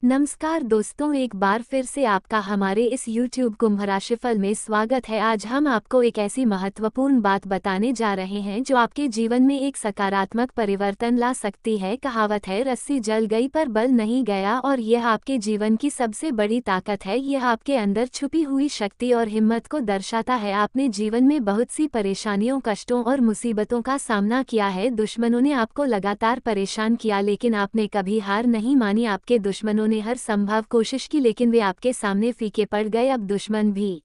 नमस्कार दोस्तों, एक बार फिर से आपका हमारे इस YouTube कुंभ राशिफल में स्वागत है। आज हम आपको एक ऐसी महत्वपूर्ण बात बताने जा रहे हैं जो आपके जीवन में एक सकारात्मक परिवर्तन ला सकती है। कहावत है, रस्सी जल गई पर बल नहीं गया, और यह आपके जीवन की सबसे बड़ी ताकत है। यह आपके अंदर छुपी हुई शक्ति और हिम्मत को दर्शाता है। आपने जीवन में बहुत सी परेशानियों, कष्टों और मुसीबतों का सामना किया है। दुश्मनों ने आपको लगातार परेशान किया, लेकिन आपने कभी हार नहीं मानी। आपके दुश्मनों ने हर संभव कोशिश की, लेकिन वे आपके सामने फीके पड़ गए। अब दुश्मन भी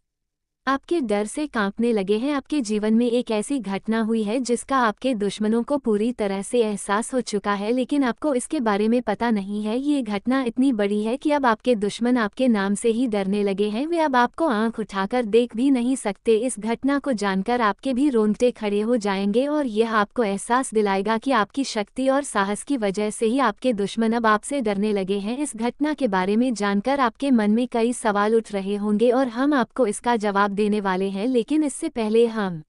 आपके डर से कांपने लगे हैं। आपके जीवन में एक ऐसी घटना हुई है जिसका आपके दुश्मनों को पूरी तरह से एहसास हो चुका है, लेकिन आपको इसके बारे में पता नहीं है। ये घटना इतनी बड़ी है कि अब आपके दुश्मन आपके नाम से ही डरने लगे हैं। वे अब आपको आंख उठाकर देख भी नहीं सकते। इस घटना को जानकर आपके भी रोंगटे खड़े हो जाएंगे, और यह आपको एहसास दिलाएगा कि आपकी शक्ति और साहस की वजह से ही आपके दुश्मन अब आपसे डरने लगे हैं। इस घटना के बारे में जानकर आपके मन में कई सवाल उठ रहे होंगे, और हम आपको इसका जवाब देने वाले हैं। लेकिन इससे पहले हम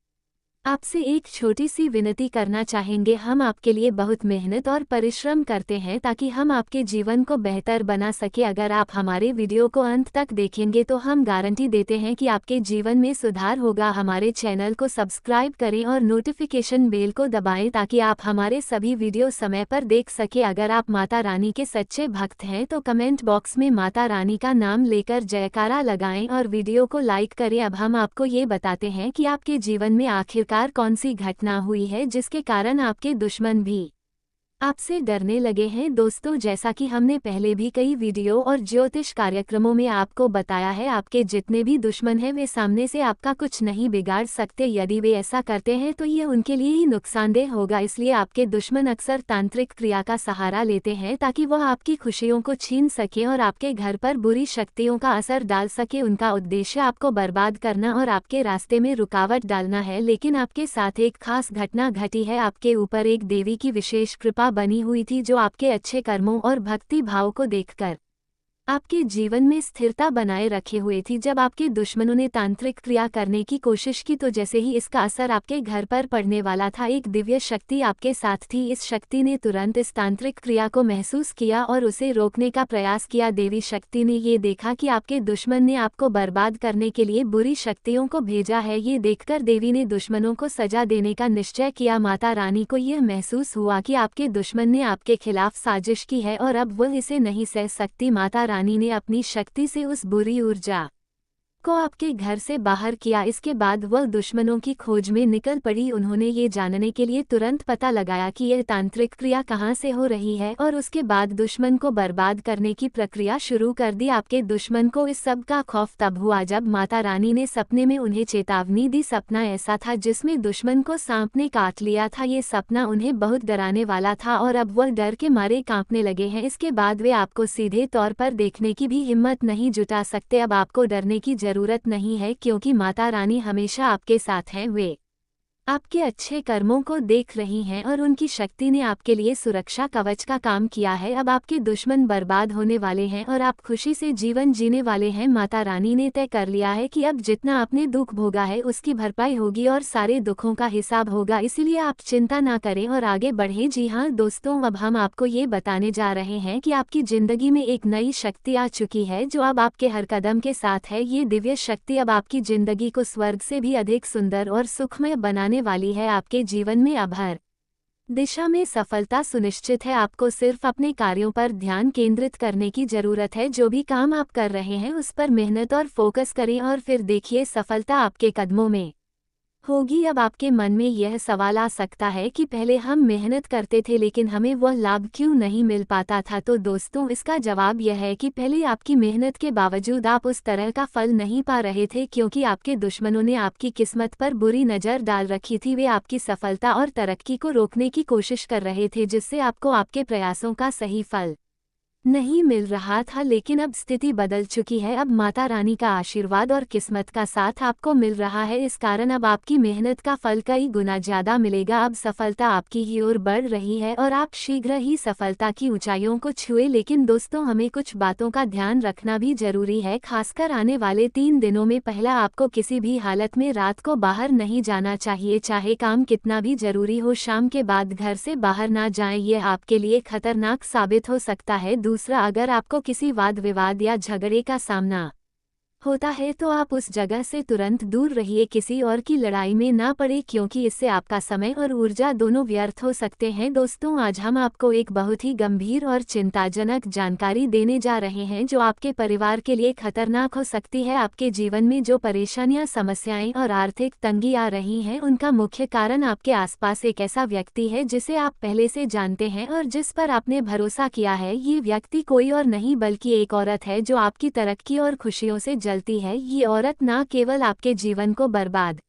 आपसे एक छोटी सी विनती करना चाहेंगे। हम आपके लिए बहुत मेहनत और परिश्रम करते हैं ताकि हम आपके जीवन को बेहतर बना सके। अगर आप हमारे वीडियो को अंत तक देखेंगे तो हम गारंटी देते हैं कि आपके जीवन में सुधार होगा। हमारे चैनल को सब्सक्राइब करें और नोटिफिकेशन बेल को दबाएं ताकि आप हमारे सभी वीडियो समय पर देख सके। अगर आप माता रानी के सच्चे भक्त हैं तो कमेंट बॉक्स में माता रानी का नाम लेकर जयकारा लगाएं और वीडियो को लाइक करें। अब हम आपको ये बताते हैं कि आपके जीवन में आखिरकार कौन सी घटना हुई है जिसके कारण आपके दुश्मन भी आपसे डरने लगे हैं। दोस्तों, जैसा कि हमने पहले भी कई वीडियो और ज्योतिष कार्यक्रमों में आपको बताया है, आपके जितने भी दुश्मन हैं वे सामने से आपका कुछ नहीं बिगाड़ सकते। यदि वे ऐसा करते हैं तो ये उनके लिए ही नुकसानदेह होगा। इसलिए आपके दुश्मन अक्सर तांत्रिक क्रिया का सहारा लेते हैं ताकि वह आपकी खुशियों को छीन सके और आपके घर पर बुरी शक्तियों का असर डाल सके। उनका उद्देश्य आपको बर्बाद करना और आपके रास्ते में रुकावट डालना है। लेकिन आपके साथ एक खास घटना घटी है। आपके ऊपर एक देवी की विशेष कृपा बनी हुई थी जो आपके अच्छे कर्मों और भक्ति भाव को देखकर आपके जीवन में स्थिरता बनाए रखे हुए थी। जब आपके दुश्मनों ने तांत्रिक क्रिया करने की कोशिश की तो जैसे ही इसका असर आपके घर पर पड़ने वाला था, एक दिव्य शक्ति आपके साथ थी। इस शक्ति ने तुरंत इस तांत्रिक क्रिया को महसूस किया और उसे रोकने का प्रयास किया। देवी शक्ति ने ये देखा कि आपके दुश्मन ने आपको बर्बाद करने के लिए बुरी शक्तियों को भेजा है। ये देखकर देवी ने दुश्मनों को सजा देने का निश्चय किया। माता रानी को यह महसूस हुआ कि आपके दुश्मन ने आपके खिलाफ साजिश की है और अब वह इसे नहीं सह सकती। माता रानी ने अपनी शक्ति से उस बुरी ऊर्जा को आपके घर से बाहर किया। इसके बाद वह दुश्मनों की खोज में निकल पड़ी। उन्होंने ये जानने के लिए तुरंत पता लगाया कि यह तांत्रिक क्रिया कहाँ से हो रही है, और उसके बाद दुश्मन को बर्बाद करने की प्रक्रिया शुरू कर दी। आपके दुश्मन को इस सब का खौफ तब हुआ जब माता रानी ने सपने में उन्हें चेतावनी दी। सपना ऐसा था जिसमें दुश्मन को सांप ने काट लिया था। ये सपना उन्हें बहुत डराने वाला था और अब वह डर के मारे कांपने लगे हैं। इसके बाद वे आपको सीधे तौर पर देखने की भी हिम्मत नहीं जुटा सकते। अब आपको डरने की जरूरत नहीं है, क्योंकि माता रानी हमेशा आपके साथ हैं। वे आपके अच्छे कर्मों को देख रही हैं और उनकी शक्ति ने आपके लिए सुरक्षा कवच का काम किया है। अब आपके दुश्मन बर्बाद होने वाले हैं और आप खुशी से जीवन जीने वाले हैं। माता रानी ने तय कर लिया है कि अब जितना आपने दुख भोगा है उसकी भरपाई होगी और सारे दुखों का हिसाब होगा। इसलिए आप चिंता ना करें और आगे बढ़ें। जी हाँ दोस्तों, अब हम आपको ये बताने जा रहे हैं कि आपकी जिंदगी में एक नई शक्ति आ चुकी है जो अब आपके हर कदम के साथ है। ये दिव्य शक्ति अब आपकी जिंदगी को स्वर्ग से भी अधिक सुंदर और सुखमय बनाने वाली है। आपके जीवन में अब हर दिशा में सफलता सुनिश्चित है। आपको सिर्फ अपने कार्यों पर ध्यान केंद्रित करने की जरूरत है। जो भी काम आप कर रहे हैं उस पर मेहनत और फोकस करें और फिर देखिए सफलता आपके कदमों में होगी। अब आपके मन में यह सवाल आ सकता है कि पहले हम मेहनत करते थे लेकिन हमें वह लाभ क्यों नहीं मिल पाता था। तो दोस्तों, इसका जवाब यह है कि पहले आपकी मेहनत के बावजूद आप उस तरह का फल नहीं पा रहे थे, क्योंकि आपके दुश्मनों ने आपकी किस्मत पर बुरी नज़र डाल रखी थी। वे आपकी सफलता और तरक्की को रोकने की कोशिश कर रहे थे, जिससे आपको आपके प्रयासों का सही फल नहीं मिल रहा था। लेकिन अब स्थिति बदल चुकी है। अब माता रानी का आशीर्वाद और किस्मत का साथ आपको मिल रहा है। इस कारण अब आपकी मेहनत का फल कई गुना ज्यादा मिलेगा। अब सफलता आपकी ही ओर बढ़ रही है और आप शीघ्र ही सफलता की ऊंचाइयों को छुए। लेकिन दोस्तों, हमें कुछ बातों का ध्यान रखना भी जरूरी है, खासकर आने वाले 3 दिनों में। पहला, आपको किसी भी हालत में रात को बाहर नहीं जाना चाहिए, चाहे काम कितना भी जरूरी हो। शाम के बाद घर से बाहर ना जाएं, ये आपके लिए खतरनाक साबित हो सकता है। दूसरा, अगर आपको किसी वाद विवाद या झगड़े का सामना होता है तो आप उस जगह से तुरंत दूर रहिए, किसी और की लड़ाई में ना पड़े, क्योंकि इससे आपका समय और ऊर्जा दोनों व्यर्थ हो सकते हैं। दोस्तों, आज हम आपको एक बहुत ही गंभीर और चिंताजनक जानकारी देने जा रहे हैं जो आपके परिवार के लिए खतरनाक हो सकती है। आपके जीवन में जो परेशानियां, समस्याएं और आर्थिक तंगी आ रही हैं, उनका मुख्य कारण आपके आसपास एक ऐसा व्यक्ति है जिसे आप पहले से जानते हैं और जिस पर आपने भरोसा किया है। ये व्यक्ति कोई और नहीं बल्कि एक औरत है जो आपकी तरक्की और खुशियों से जलती है। ये औरत ना केवल आपके जीवन को बर्बाद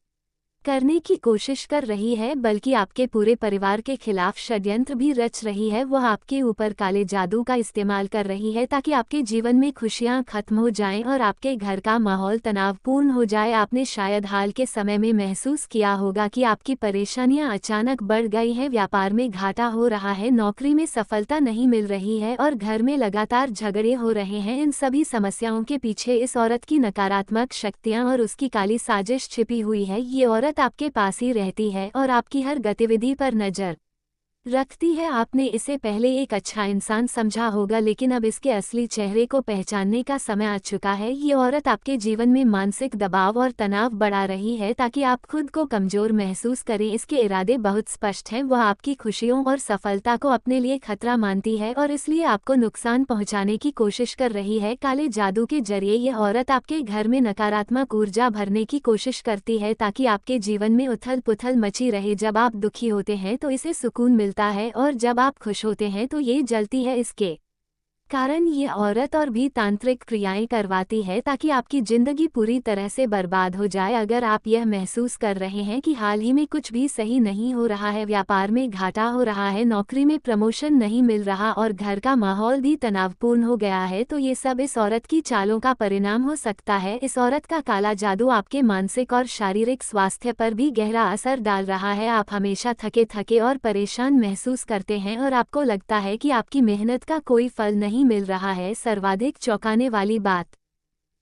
करने की कोशिश कर रही है बल्कि आपके पूरे परिवार के खिलाफ षड्यंत्र भी रच रही है। वह आपके ऊपर काले जादू का इस्तेमाल कर रही है ताकि आपके जीवन में खुशियां खत्म हो जाएं और आपके घर का माहौल तनावपूर्ण हो जाए। आपने शायद हाल के समय में महसूस किया होगा कि आपकी परेशानियां अचानक बढ़ गई हैं, व्यापार में घाटा हो रहा है, नौकरी में सफलता नहीं मिल रही है और घर में लगातार झगड़े हो रहे हैं। इन सभी समस्याओं के पीछे इस औरत की नकारात्मक शक्तियां और उसकी काली साजिश छिपी हुई है। ये औरत आपके पास ही रहती है और आपकी हर गतिविधि पर नजर रखती है। आपने इसे पहले एक अच्छा इंसान समझा होगा, लेकिन अब इसके असली चेहरे को पहचानने का समय आ चुका है। ये औरत आपके जीवन में मानसिक दबाव और तनाव बढ़ा रही है ताकि आप खुद को कमजोर महसूस करें। इसके इरादे बहुत स्पष्ट हैं। वह आपकी खुशियों और सफलता को अपने लिए खतरा मानती है और इसलिए आपको नुकसान पहुंचाने की कोशिश कर रही है। काले जादू के जरिए यह औरत आपके घर में नकारात्मक ऊर्जा भरने की कोशिश करती है ताकि आपके जीवन में उथल पुथल मची रहे। जब आप दुखी होते हैं तो इसे सुकून मिलता है और जब आप खुश होते हैं तो ये जलती है। इसके कारण ये औरत और भी तांत्रिक क्रियाएं करवाती है ताकि आपकी जिंदगी पूरी तरह से बर्बाद हो जाए। अगर आप यह महसूस कर रहे हैं कि हाल ही में कुछ भी सही नहीं हो रहा है, व्यापार में घाटा हो रहा है, नौकरी में प्रमोशन नहीं मिल रहा और घर का माहौल भी तनावपूर्ण हो गया है, तो ये सब इस औरत की चालों का परिणाम हो सकता है। इस औरत का काला जादू आपके मानसिक और शारीरिक स्वास्थ्य पर भी गहरा असर डाल रहा है। आप हमेशा थके थके और परेशान महसूस करते हैं और आपको लगता है कि आपकी मेहनत का कोई फल नहीं मिल रहा है। सर्वाधिक चौंकाने वाली बात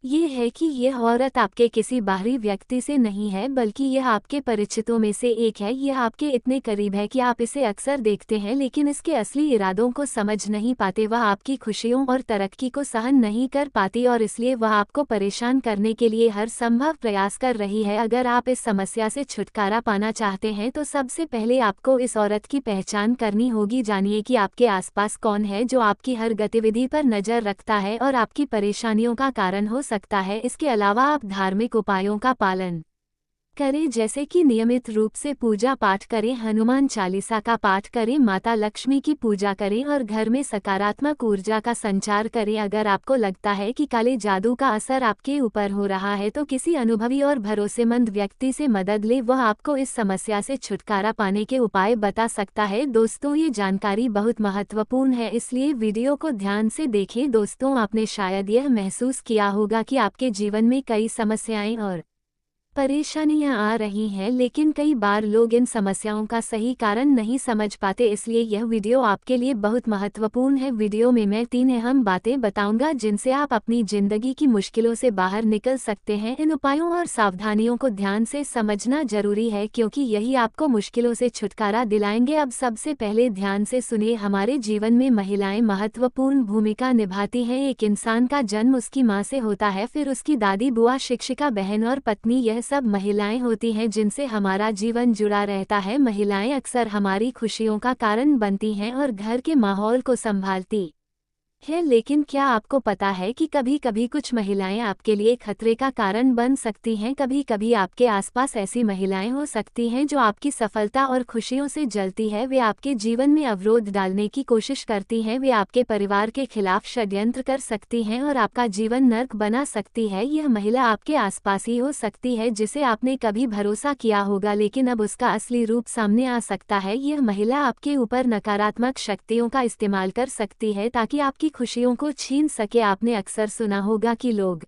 ये है कि यह औरत आपके किसी बाहरी व्यक्ति से नहीं है बल्कि यह आपके परिचितों में से एक है। यह आपके इतने करीब है कि आप इसे अक्सर देखते हैं लेकिन इसके असली इरादों को समझ नहीं पाते। वह आपकी खुशियों और तरक्की को सहन नहीं कर पाती और इसलिए वह आपको परेशान करने के लिए हर संभव प्रयास कर रही है। अगर आप इस समस्या से छुटकारा पाना चाहते हैं तो सबसे पहले आपको इस औरत की पहचान करनी होगी। जानिए कि आपके आसपास कौन है जो आपकी हर गतिविधि पर नजर रखता है और आपकी परेशानियों का कारण हो सकता है। इसके अलावा आप धार्मिक उपायों का पालन करें, जैसे कि नियमित रूप से पूजा पाठ करें, हनुमान चालीसा का पाठ करें, माता लक्ष्मी की पूजा करें और घर में सकारात्मक ऊर्जा का संचार करें। अगर आपको लगता है कि काले जादू का असर आपके ऊपर हो रहा है तो किसी अनुभवी और भरोसेमंद व्यक्ति से मदद लें, वह आपको इस समस्या से छुटकारा पाने के उपाय बता सकता है। दोस्तों, ये जानकारी बहुत महत्वपूर्ण है इसलिए वीडियो को ध्यान से देखें। दोस्तों, आपने शायद यह महसूस किया होगा कि आपके जीवन में कई समस्याएं और परेशानियां आ रही हैं, लेकिन कई बार लोग इन समस्याओं का सही कारण नहीं समझ पाते, इसलिए यह वीडियो आपके लिए बहुत महत्वपूर्ण है। वीडियो में मैं 3 अहम बातें बताऊंगा जिनसे आप अपनी जिंदगी की मुश्किलों से बाहर निकल सकते हैं। इन उपायों और सावधानियों को ध्यान से समझना जरूरी है क्योंकि यही आपको मुश्किलों से छुटकारा दिलाएंगे। अब सबसे पहले ध्यान से सुनिए। हमारे जीवन में महिलाएं महत्वपूर्ण भूमिका निभाती हैं। एक इंसान का जन्म उसकी माँ से होता है, फिर उसकी दादी, बुआ, शिक्षिका, बहन और पत्नी, यह सब महिलाएं होती हैं जिनसे हमारा जीवन जुड़ा रहता है। महिलाएं अक्सर हमारी खुशियों का कारण बनती हैं और घर के माहौल को संभालती है। लेकिन क्या आपको पता है कि कभी कभी कुछ महिलाएं आपके लिए खतरे का कारण बन सकती हैं? कभी कभी आपके आसपास ऐसी महिलाएं हो सकती हैं जो आपकी सफलता और खुशियों से जलती है। वे आपके जीवन में अवरोध डालने की कोशिश करती हैं, वे आपके परिवार के खिलाफ षड्यंत्र कर सकती हैं और आपका जीवन नर्क बना सकती है। यह महिला आपके आसपास ही हो सकती है जिसे आपने कभी भरोसा किया होगा लेकिन अब उसका असली रूप सामने आ सकता है। यह महिला आपके ऊपर नकारात्मक शक्तियों का इस्तेमाल कर सकती है ताकि आपकी खुशियों को छीन सके। आपने अक्सर सुना होगा कि लोग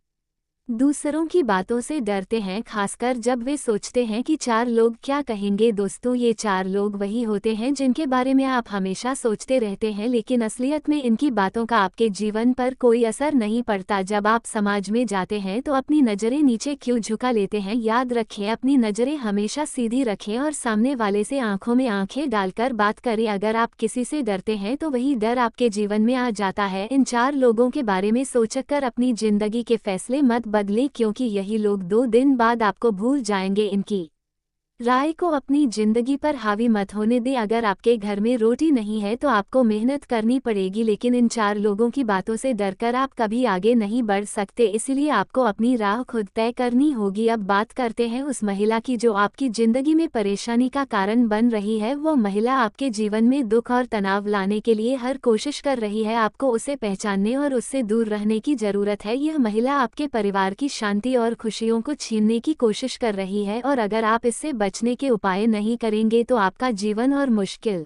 दूसरों की बातों से डरते हैं, खासकर जब वे सोचते हैं कि चार लोग क्या कहेंगे। दोस्तों, ये चार लोग वही होते हैं जिनके बारे में आप हमेशा सोचते रहते हैं, लेकिन असलियत में इनकी बातों का आपके जीवन पर कोई असर नहीं पड़ता। जब आप समाज में जाते हैं तो अपनी नज़रें नीचे क्यों झुका लेते हैं? याद रखें, अपनी नज़रें हमेशा सीधी रखें और सामने वाले से आंखों में आंखें डालकर बात करें। अगर आप किसी से डरते हैं तो वही डर आपके जीवन में आ जाता है। इन चार लोगों के बारे में सोचकर अपनी जिंदगी के फैसले मत बदलें, क्योंकि यही लोग 2 दिन बाद आपको भूल जाएंगे। इनकी राय को अपनी जिंदगी पर हावी मत होने दें। अगर आपके घर में रोटी नहीं है तो आपको मेहनत करनी पड़ेगी, लेकिन इन चार लोगों की बातों से डरकर आप कभी आगे नहीं बढ़ सकते। इसलिए आपको अपनी राह खुद तय करनी होगी। अब बात करते हैं उस महिला की जो आपकी जिंदगी में परेशानी का कारण बन रही है। वो महिला आपके जीवन में दुख और तनाव लाने के लिए हर कोशिश कर रही है। आपको उसे पहचानने और उससे दूर रहने की जरूरत है। यह महिला आपके परिवार की शांति और खुशियों को छीनने की कोशिश कर रही है, और अगर आप इससे बचने के उपाय नहीं करेंगे तो आपका जीवन और मुश्किल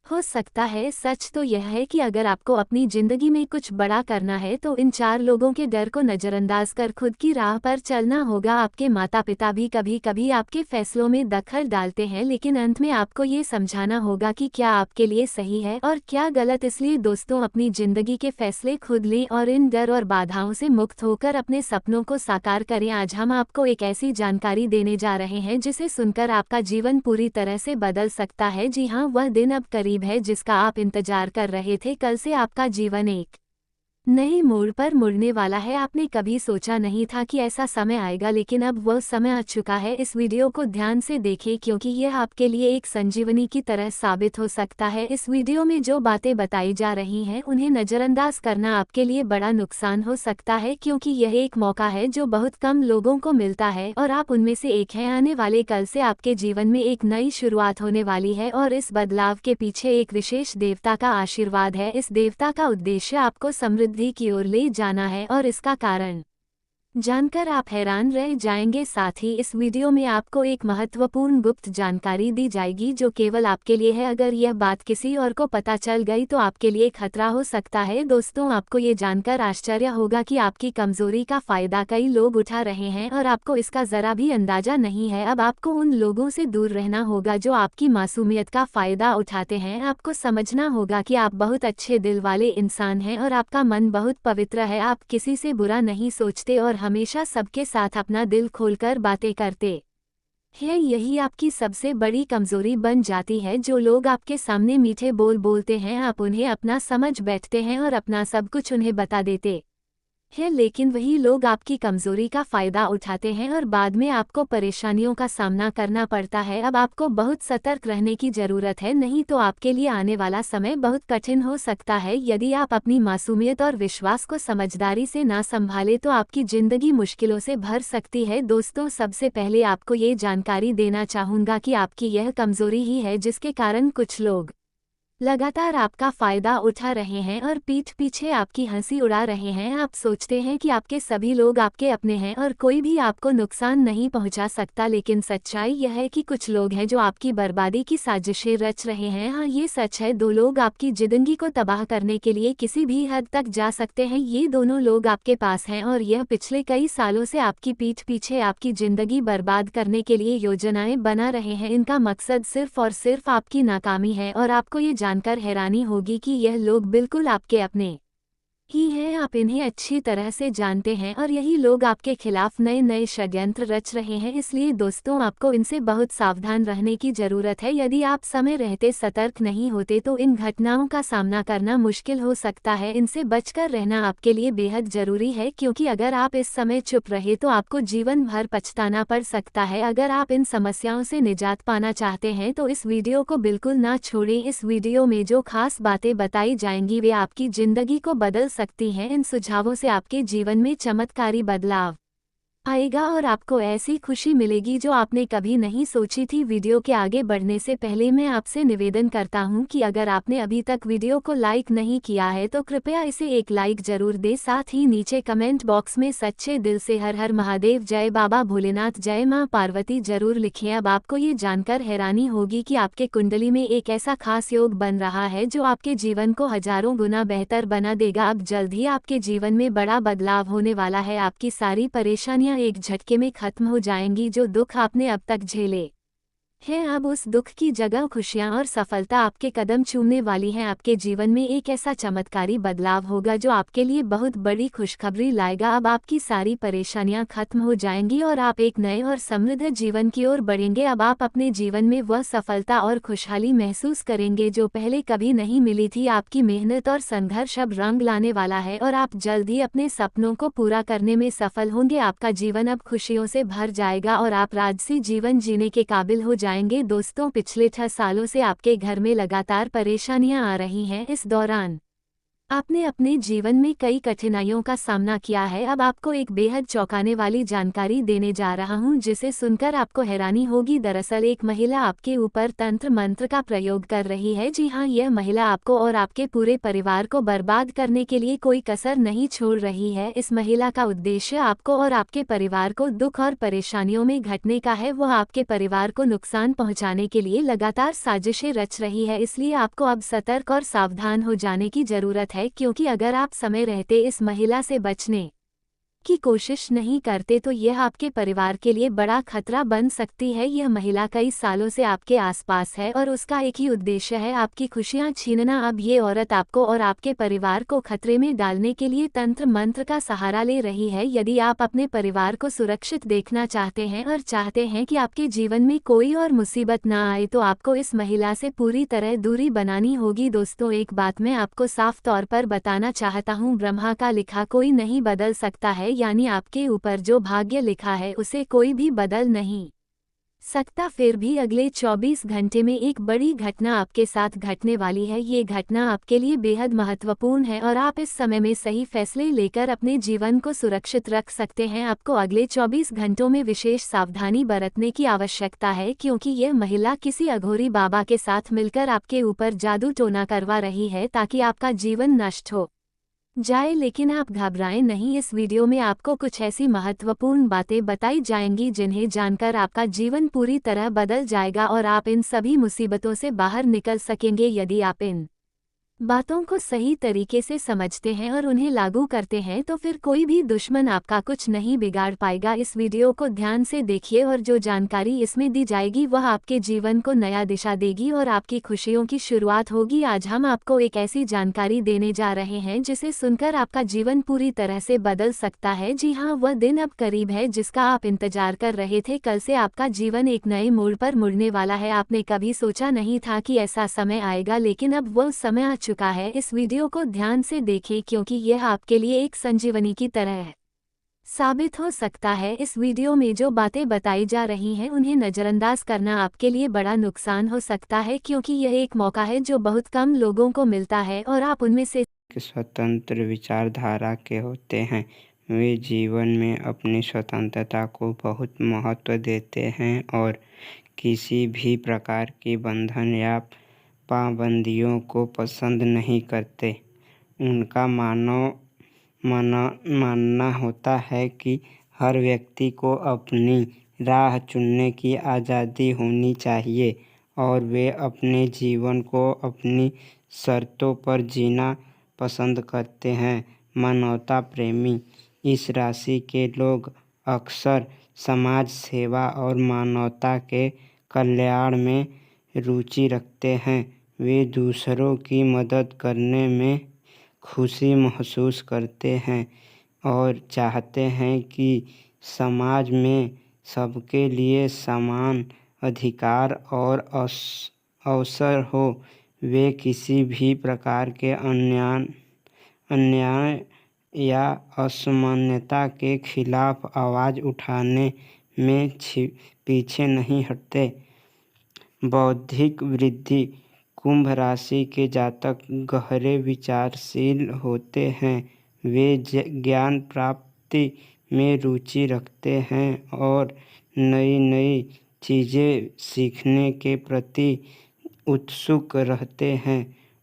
हो सकता है। सच तो यह है कि अगर आपको अपनी जिंदगी में कुछ बड़ा करना है तो इन चार लोगों के डर को नज़रअंदाज कर खुद की राह पर चलना होगा। आपके माता पिता भी कभी कभी आपके फैसलों में दखल डालते हैं, लेकिन अंत में आपको ये समझाना होगा कि क्या आपके लिए सही है और क्या गलत। इसलिए दोस्तों, अपनी जिंदगी के फैसले खुद लें और इन डर और बाधाओं से मुक्त होकर अपने सपनों को साकार करें। आज हम आपको एक ऐसी जानकारी देने जा रहे हैं जिसे सुनकर आपका जीवन पूरी तरह से बदल सकता है। जी हाँ, वह दिन अब करीब है जिसका आप इंतजार कर रहे थे। कल से आपका जीवन एक नए मोड़ पर मुड़ने वाला है। आपने कभी सोचा नहीं था कि ऐसा समय आएगा, लेकिन अब वह समय आ चुका है। इस वीडियो को ध्यान से देखें, क्योंकि यह आपके लिए एक संजीवनी की तरह साबित हो सकता है। इस वीडियो में जो बातें बताई जा रही हैं उन्हें नज़रअंदाज करना आपके लिए बड़ा नुकसान हो सकता है, क्योंकि यह एक मौका है जो बहुत कम लोगों को मिलता है और आप उनमें से एक हैं। आने वाले कल से आपके जीवन में एक नई शुरुआत होने वाली है और इस बदलाव के पीछे एक विशेष देवता का आशीर्वाद है। इस देवता का उद्देश्य आपको समृद्धि की ओर ले जाना है, और इसका कारण जानकर आप हैरान रह जाएंगे। साथ ही इस वीडियो में आपको एक महत्वपूर्ण गुप्त जानकारी दी जाएगी जो केवल आपके लिए है। अगर यह बात किसी और को पता चल गई तो आपके लिए खतरा हो सकता है। दोस्तों, आपको ये जानकर आश्चर्य होगा कि आपकी कमजोरी का फायदा कई लोग उठा रहे हैं और आपको इसका जरा भी अंदाजा नहीं है। अब आपको उन लोगों से दूर रहना होगा जो आपकी मासूमियत का फायदा उठाते हैं। आपको समझना होगा कि आप बहुत अच्छे दिल वाले इंसान हैं और आपका मन बहुत पवित्र है। आप किसी से बुरा नहीं सोचते और हमेशा सबके साथ अपना दिल खोलकर बातें करते हैं। यही आपकी सबसे बड़ी कमजोरी बन जाती है। जो लोग आपके सामने मीठे बोल बोलते हैं, आप उन्हें अपना समझ बैठते हैं और अपना सब कुछ उन्हें बता देते है, लेकिन वही लोग आपकी कमजोरी का फायदा उठाते हैं और बाद में आपको परेशानियों का सामना करना पड़ता है। अब आपको बहुत सतर्क रहने की जरूरत है, नहीं तो आपके लिए आने वाला समय बहुत कठिन हो सकता है। यदि आप अपनी मासूमियत और विश्वास को समझदारी से ना संभाले तो आपकी जिंदगी मुश्किलों से भर सकती है। दोस्तों, सबसे पहले आपको ये जानकारी देना चाहूँगा कि आपकी यह कमजोरी ही है जिसके कारण कुछ लोग लगातार आपका फायदा उठा रहे हैं और पीठ पीछे आपकी हंसी उड़ा रहे हैं। आप सोचते हैं कि आपके सभी लोग आपके अपने हैं और कोई भी आपको नुकसान नहीं पहुंचा सकता, लेकिन सच्चाई यह है कि कुछ लोग हैं जो आपकी बर्बादी की साजिशें रच रहे हैं। हाँ, ये सच है, 2 लोग आपकी जिंदगी को तबाह करने के लिए किसी भी हद तक जा सकते हैं। ये दोनों लोग आपके पास हैं और यह पिछले कई सालों से आपकी पीठ पीछे आपकी जिंदगी बर्बाद करने के लिए योजनाएं बना रहे हैं। इनका मकसद सिर्फ और सिर्फ आपकी नाकामी है और आपको ये जानकर हैरानी होगी कि यह लोग बिल्कुल आपके अपने ही हैं। आप इन्हें अच्छी तरह से जानते हैं और यही लोग आपके खिलाफ नए नए षड्यंत्र रच रहे हैं। इसलिए दोस्तों, आपको इनसे बहुत सावधान रहने की जरूरत है। यदि आप समय रहते सतर्क नहीं होते तो इन घटनाओं का सामना करना मुश्किल हो सकता है। इनसे बचकर रहना आपके लिए बेहद जरूरी है, क्योंकि अगर आप इस समय चुप रहे तो आपको जीवन भर पछताना पड़ सकता है। अगर आप इन समस्याओं से निजात पाना चाहते हैं तो इस वीडियो को बिल्कुल ना छोड़ें। इस वीडियो में जो खास बातें बताई जाएंगी वे आपकी जिंदगी को बदल सकती हैं। इन सुझावों से आपके जीवन में चमत्कारी बदलाव आएगा और आपको ऐसी खुशी मिलेगी जो आपने कभी नहीं सोची थी। वीडियो के आगे बढ़ने से पहले मैं आपसे निवेदन करता हूं कि अगर आपने अभी तक वीडियो को लाइक नहीं किया है तो कृपया इसे एक लाइक जरूर दे। साथ ही नीचे कमेंट बॉक्स में सच्चे दिल से हर हर महादेव, जय बाबा भोलेनाथ, जय मां पार्वती जरूर लिखें। अब आपको ये जानकर हैरानी होगी कि आपके कुंडली में एक ऐसा खास योग बन रहा है जो आपके जीवन को हजारों गुना बेहतर बना देगा। अब जल्द ही आपके जीवन में बड़ा बदलाव होने वाला है। आपकी सारी परेशानियां एक झटके में खत्म हो जाएंगी। जो दुख आपने अब तक झेले है, अब उस दुख की जगह खुशियां और सफलता आपके कदम चूमने वाली हैं। आपके जीवन में एक ऐसा चमत्कारी बदलाव होगा जो आपके लिए बहुत बड़ी खुशखबरी लाएगा। अब आपकी सारी परेशानियां खत्म हो जाएंगी और आप एक नए और समृद्ध जीवन की ओर बढ़ेंगे। अब आप अपने जीवन में वह सफलता और खुशहाली महसूस करेंगे जो पहले कभी नहीं मिली थी। आपकी मेहनत और संघर्ष अब रंग लाने वाला है और आप जल्द ही अपने सपनों को पूरा करने में सफल होंगे। आपका जीवन अब खुशियों से भर जाएगा और आप राजसी जीवन जीने के काबिल हो जाएंगे। दोस्तों, पिछले 6 सालों से आपके घर में लगातार परेशानियां आ रही हैं। इस दौरान आपने अपने जीवन में कई कठिनाइयों का सामना किया है। अब आपको एक बेहद चौंकाने वाली जानकारी देने जा रहा हूं जिसे सुनकर आपको हैरानी होगी। दरअसल एक महिला आपके ऊपर तंत्र मंत्र का प्रयोग कर रही है। जी हां, यह महिला आपको और आपके पूरे परिवार को बर्बाद करने के लिए कोई कसर नहीं छोड़ रही है। इस महिला का उद्देश्य आपको और आपके परिवार को दुख और परेशानियों में घटने का है। वह आपके परिवार को नुकसान पहुंचाने के लिए लगातार साजिशें रच रही है। इसलिए आपको अब सतर्क और सावधान हो जाने की जरूरत है, क्योंकि अगर आप समय रहते इस महिला से बचने की कोशिश नहीं करते तो यह आपके परिवार के लिए बड़ा खतरा बन सकती है। यह महिला कई सालों से आपके आसपास है और उसका एक ही उद्देश्य है, आपकी खुशियां छीनना। अब ये औरत आपको और आपके परिवार को खतरे में डालने के लिए तंत्र मंत्र का सहारा ले रही है। यदि आप अपने परिवार को सुरक्षित देखना चाहते हैं और चाहते हैं कि आपके जीवन में कोई और मुसीबत ना आए तो आपको इस महिला से पूरी तरह दूरी बनानी होगी। दोस्तों, एक बात मैं आपको साफ तौर पर बताना चाहता हूँ, ब्रह्मा का लिखा कोई नहीं बदल सकता है। यानी आपके ऊपर जो भाग्य लिखा है उसे कोई भी बदल नहीं सकता। फिर भी अगले 24 घंटे में एक बड़ी घटना आपके साथ घटने वाली है। ये घटना आपके लिए बेहद महत्वपूर्ण है और आप इस समय में सही फैसले लेकर अपने जीवन को सुरक्षित रख सकते हैं। आपको अगले 24 घंटों में विशेष सावधानी बरतने की आवश्यकता है, क्योंकि यह महिला किसी अघोरी बाबा के साथ मिलकर आपके ऊपर जादू टोना करवा रही है ताकि आपका जीवन नष्ट हो जाए। लेकिन आप घबराएं नहीं, इस वीडियो में आपको कुछ ऐसी महत्वपूर्ण बातें बताई जाएंगी जिन्हें जानकर आपका जीवन पूरी तरह बदल जाएगा और आप इन सभी मुसीबतों से बाहर निकल सकेंगे। यदि आप इन बातों को सही तरीके से समझते हैं और उन्हें लागू करते हैं तो फिर कोई भी दुश्मन आपका कुछ नहीं बिगाड़ पाएगा। इस वीडियो को ध्यान से देखिए और जो जानकारी इसमें दी जाएगी वह आपके जीवन को नया दिशा देगी और आपकी खुशियों की शुरुआत होगी। आज हम आपको एक ऐसी जानकारी देने जा रहे हैं जिसे सुनकर आपका जीवन पूरी तरह से बदल सकता है। जी हाँ, वह दिन अब करीब है जिसका आप इंतजार कर रहे थे। कल से आपका जीवन एक नए मोड़ पर मुड़ने वाला है। आपने कभी सोचा नहीं था कि ऐसा समय आएगा, लेकिन अब वह समय आ चुका है। इस वीडियो को ध्यान से देखें, क्योंकि यह आपके लिए एक संजीवनी की तरह साबित हो सकता है। इस वीडियो में जो बातें बताई जा रही हैं उन्हें नज़रअंदाज करना आपके लिए बड़ा नुकसान हो सकता है, क्योंकि यह एक मौका है जो बहुत कम लोगों को मिलता है और आप उनमें से स्वतंत्र विचारधारा के होते हैं। वे जीवन में अपनी स्वतंत्रता को बहुत महत्व देते हैं और किसी भी प्रकार की बंधन या पाबंदियों को पसंद नहीं करते। उनका मानना होता है कि हर व्यक्ति को अपनी राह चुनने की आज़ादी होनी चाहिए और वे अपने जीवन को अपनी शर्तों पर जीना पसंद करते हैं। मानवता प्रेमी इस राशि के लोग अक्सर समाज सेवा और मानवता के कल्याण में रुचि रखते हैं। वे दूसरों की मदद करने में खुशी महसूस करते हैं और चाहते हैं कि समाज में सबके लिए समान अधिकार और अवसर हो। वे किसी भी प्रकार के अन्याय या असमानता के खिलाफ आवाज़ उठाने में पीछे नहीं हटते। बौद्धिक वृद्धि कुंभ राशि के जातक गहरे विचारशील होते हैं। वे ज्ञान प्राप्ति में रुचि रखते हैं और नई नई चीज़ें सीखने के प्रति उत्सुक रहते हैं।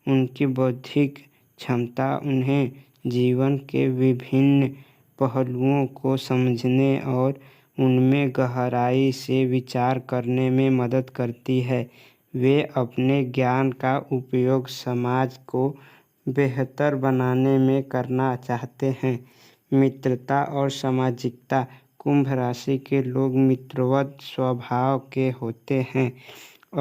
उनकी बौद्धिक क्षमता उन्हें जीवन के विभिन्न पहलुओं को समझने और उनमें गहराई से विचार करने में मदद करती है। वे अपने ज्ञान का उपयोग समाज को बेहतर बनाने में करना चाहते हैं। मित्रता और सामाजिकता। कुंभ राशि के लोग मित्रवत स्वभाव के होते हैं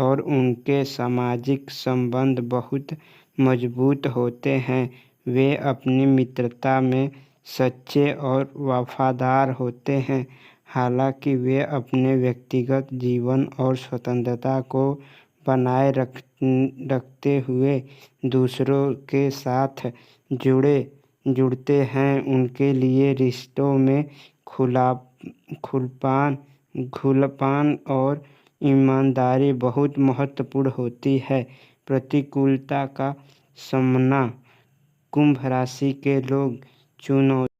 और उनके सामाजिक संबंध बहुत मजबूत होते हैं। वे अपनी मित्रता में सच्चे और वफादार होते हैं। हालांकि वे अपने व्यक्तिगत जीवन और स्वतंत्रता को बनाए रखते हुए दूसरों के साथ जुड़ते हैं। उनके लिए रिश्तों में खुलापन और ईमानदारी बहुत महत्वपूर्ण होती है। प्रतिकूलता का सामना। कुंभ राशि के लोग चुनौती